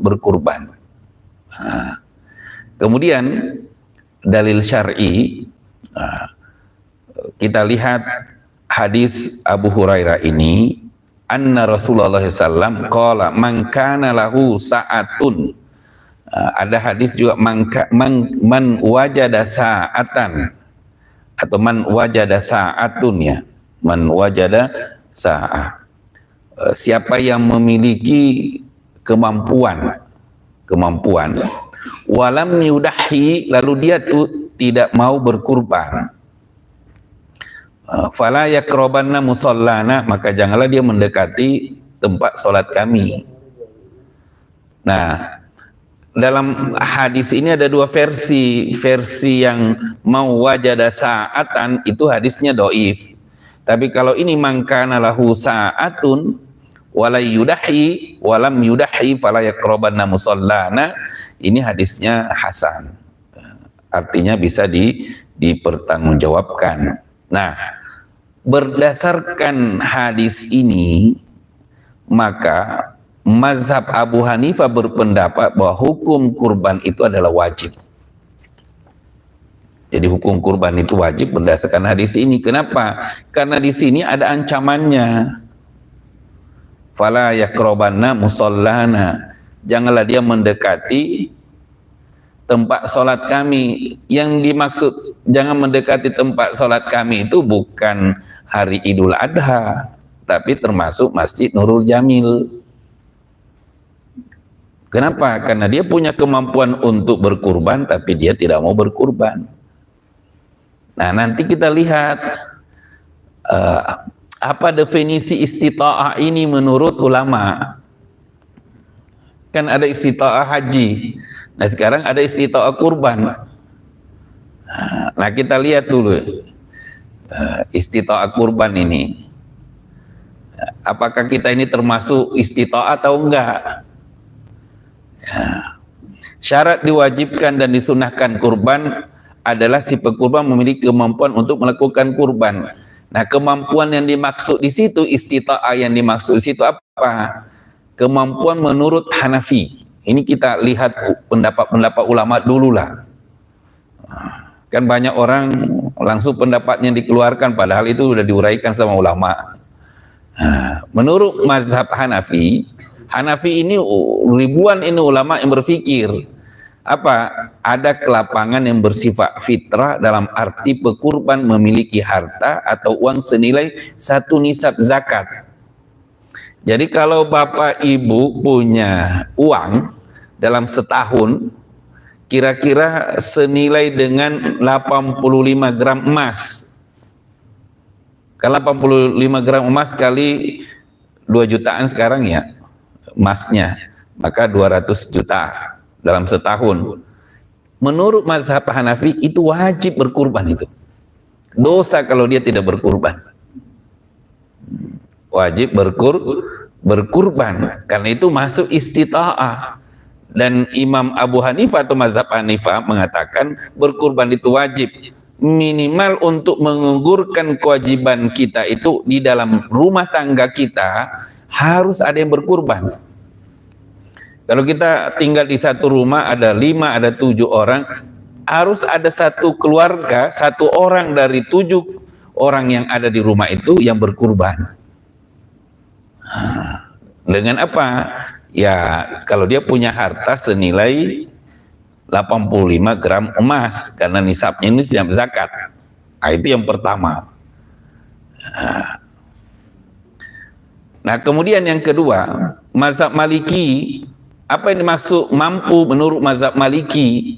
berkurban. Kemudian dalil syar'i, kita lihat hadis Abu Hurairah ini, anna Rasulullah SAW qala man kana lahu sa'atun. Ada hadis juga man wajada sa'atan, atau man wajada sa'atun, ya, man wajada sa'ah. Siapa yang memiliki kemampuan walam yudahi, lalu dia tuh tidak mau berkurban, fala yakrobanna musallana, maka janganlah dia mendekati tempat sholat kami. Nah, dalam hadis ini ada dua versi. Versi yang mau wajada sa'atan itu hadisnya dhaif. Tapi kalau ini mangkana lahu sa'atun wala yudahi walam yudahi fala yakrobanna musallana, ini hadisnya hasan. Artinya bisa dipertanggungjawabkan. Nah, berdasarkan hadis ini, maka mazhab Abu Hanifah berpendapat bahwa hukum kurban itu adalah wajib. Jadi hukum kurban itu wajib berdasarkan hadis ini. Kenapa? Karena di sini ada ancamannya. Fala yakrobanna musallana, janganlah dia mendekati tempat sholat kami. Yang dimaksud jangan mendekati tempat sholat kami itu bukan hari Idul Adha, tapi termasuk Masjid Nurul Jamil. Kenapa? Karena dia punya kemampuan untuk berkurban, tapi dia tidak mau berkurban. Nah, nanti kita lihat apa definisi istita'ah ini menurut ulama. Kan ada istita'ah haji, nah sekarang ada istita'ah kurban. Nah, kita lihat dulu istita'ah kurban ini, apakah kita ini termasuk istita'ah atau enggak. Syarat diwajibkan dan disunahkan kurban adalah si pekurban memiliki kemampuan untuk melakukan kurban. Nah, kemampuan yang dimaksud di situ, istita'ah yang dimaksud di situ apa? Kemampuan menurut Hanafi. Ini kita lihat pendapat-pendapat ulama dulu lah. Kan banyak orang langsung pendapatnya dikeluarkan, padahal itu sudah diuraikan sama ulama. Menurut mazhab Hanafi ini ribuan ini ulama yang berpikir apa? Ada kelapangan yang bersifat fitrah, dalam arti pekurban memiliki harta atau uang senilai 1 nisab zakat. Jadi kalau bapak ibu punya uang dalam setahun kira-kira senilai dengan 85 gram emas. Kalau 85 gram emas kali 2 jutaan sekarang ya emasnya, maka 200 juta dalam setahun. Menurut mazhab Hanafi itu wajib berkurban itu. Dosa kalau dia tidak berkurban. Wajib berkurban. Karena itu masuk istita'ah. Dan Imam Abu Hanifah atau mazhab Hanifah mengatakan berkurban itu wajib. Minimal untuk menggugurkan kewajiban kita itu di dalam rumah tangga kita harus ada yang berkurban. Kalau kita tinggal di satu rumah ada 5, ada 7 orang, harus ada satu keluarga, 1 orang dari 7 orang yang ada di rumah itu yang berkurban. Dengan apa? Ya, kalau dia punya harta senilai 85 gram emas, karena nisabnya ini nisab zakat. Nah, itu yang pertama. Nah, kemudian yang kedua, mazhab Maliki. Apa yang dimaksud mampu menurut mazhab Maliki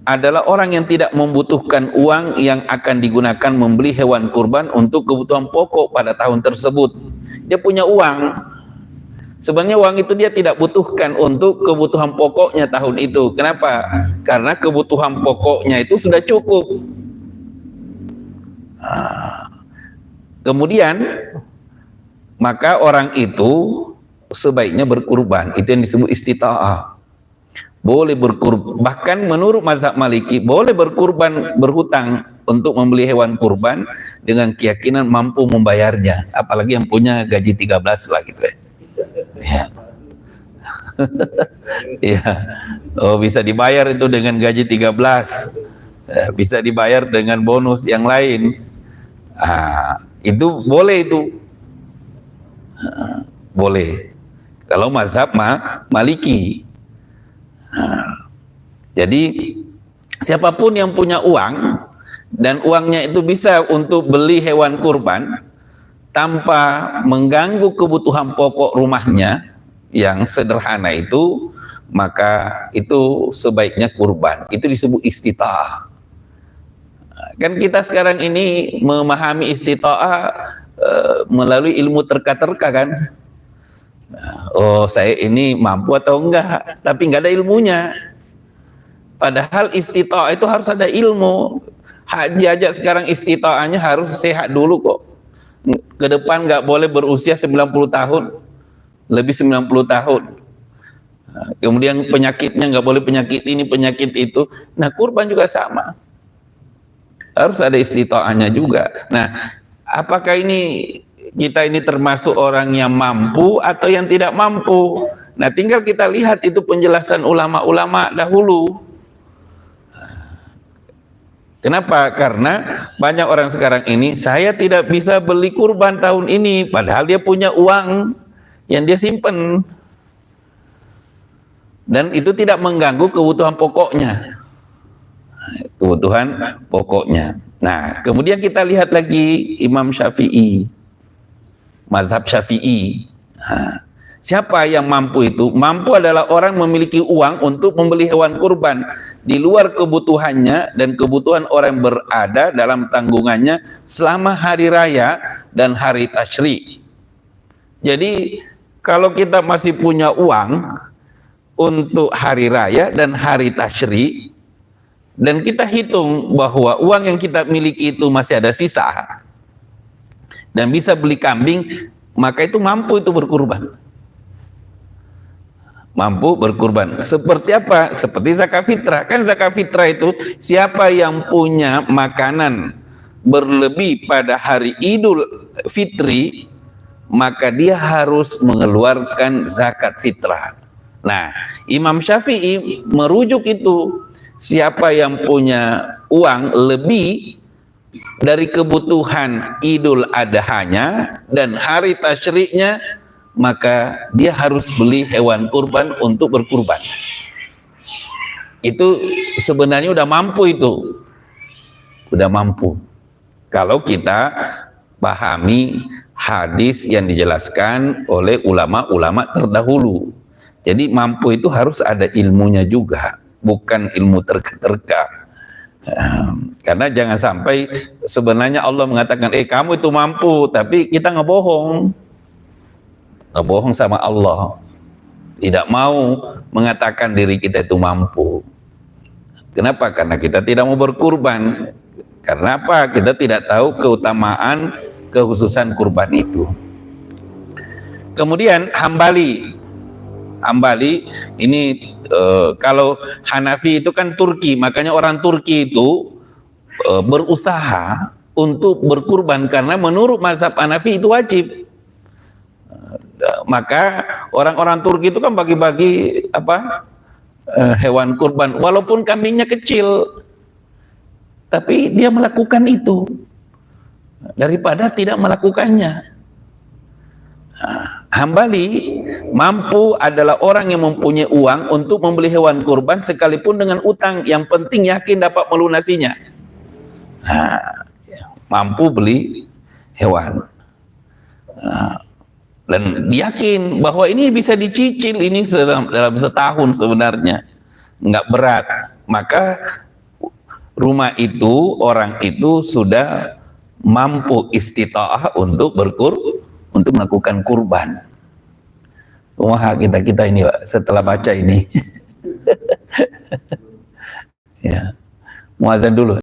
adalah orang yang tidak membutuhkan uang yang akan digunakan membeli hewan kurban untuk kebutuhan pokok pada tahun tersebut. Dia punya uang, sebenarnya uang itu dia tidak butuhkan untuk kebutuhan pokoknya tahun itu. Kenapa? Karena kebutuhan pokoknya itu sudah cukup. Kemudian maka orang itu sebaiknya berkurban. Itu yang disebut istita'ah. Boleh berkurban, bahkan menurut mazhab Maliki boleh berkurban, berhutang untuk membeli hewan kurban dengan keyakinan mampu membayarnya, apalagi yang punya gaji 13 lah gitu ya. Ya, oh bisa dibayar itu dengan gaji 13, bisa dibayar dengan bonus yang lain. Itu boleh itu, boleh. Kalau mazhab Maliki. Jadi siapapun yang punya uang dan uangnya itu bisa untuk beli hewan kurban tanpa mengganggu kebutuhan pokok rumahnya yang sederhana itu, maka itu sebaiknya kurban. Itu disebut istita'ah. Kan kita sekarang ini memahami istita'ah melalui ilmu terka-terka kan. Oh, saya ini mampu atau enggak, tapi enggak ada ilmunya. Padahal istita'ah itu harus ada ilmu. Haji aja sekarang istita'ahnya harus sehat dulu kok. Ke depan nggak boleh berusia 90 tahun, lebih 90 tahun. Kemudian penyakitnya nggak boleh penyakit ini, penyakit itu. Nah, kurban juga sama. Harus ada istita'ahnya juga. Nah, apakah kita ini termasuk orang yang mampu atau yang tidak mampu? Nah, tinggal kita lihat itu penjelasan ulama-ulama dahulu. Kenapa? Karena banyak orang sekarang ini, saya tidak bisa beli kurban tahun ini, padahal dia punya uang yang dia simpen. Dan itu tidak mengganggu kebutuhan pokoknya. Kebutuhan pokoknya. Nah, kemudian kita lihat lagi Imam Syafi'i, mazhab Syafi'i. Siapa yang mampu itu? Mampu adalah orang memiliki uang untuk membeli hewan kurban di luar kebutuhannya dan kebutuhan orang yang berada dalam tanggungannya selama hari raya dan hari tasyrik. Jadi kalau kita masih punya uang untuk hari raya dan hari tasyrik, dan kita hitung bahwa uang yang kita miliki itu masih ada sisa dan bisa beli kambing, maka itu mampu itu berkurban. Mampu berkurban. Seperti apa? Seperti zakat fitrah. Kan zakat fitrah itu siapa yang punya makanan berlebih pada hari Idul Fitri, maka dia harus mengeluarkan zakat fitrah. Nah, Imam Syafi'i merujuk itu, siapa yang punya uang lebih dari kebutuhan Idul Adhanya dan hari tasyriknya, maka dia harus beli hewan kurban untuk berkurban. Itu sebenarnya udah mampu itu. Udah mampu. Kalau kita pahami hadis yang dijelaskan oleh ulama-ulama terdahulu. Jadi mampu itu harus ada ilmunya juga, bukan ilmu terka-terka. Karena jangan sampai sebenarnya Allah mengatakan, kamu itu mampu, tapi kita ngebohong. Ngebohong sama Allah, tidak mau mengatakan diri kita itu mampu. Kenapa? Karena kita tidak mau berkurban. Karena apa? Kita tidak tahu keutamaan, kekhususan kurban itu. Kemudian Hambali ini kalau Hanafi itu kan Turki, makanya orang Turki itu berusaha untuk berkurban karena menurut mazhab Hanafi itu wajib. Maka orang-orang Turki itu kan bagi-bagi hewan kurban, walaupun kambingnya kecil, tapi dia melakukan itu daripada tidak melakukannya. Hambali mampu adalah orang yang mempunyai uang untuk membeli hewan kurban sekalipun dengan utang, yang penting yakin dapat melunasinya. Mampu beli hewan. Dan yakin bahwa ini bisa dicicil, ini dalam setahun sebenarnya nggak berat, maka rumah itu, orang itu sudah mampu istita'ah untuk untuk melakukan kurban. Wah, kita ini Pak, setelah baca ini ya, muazan dulu.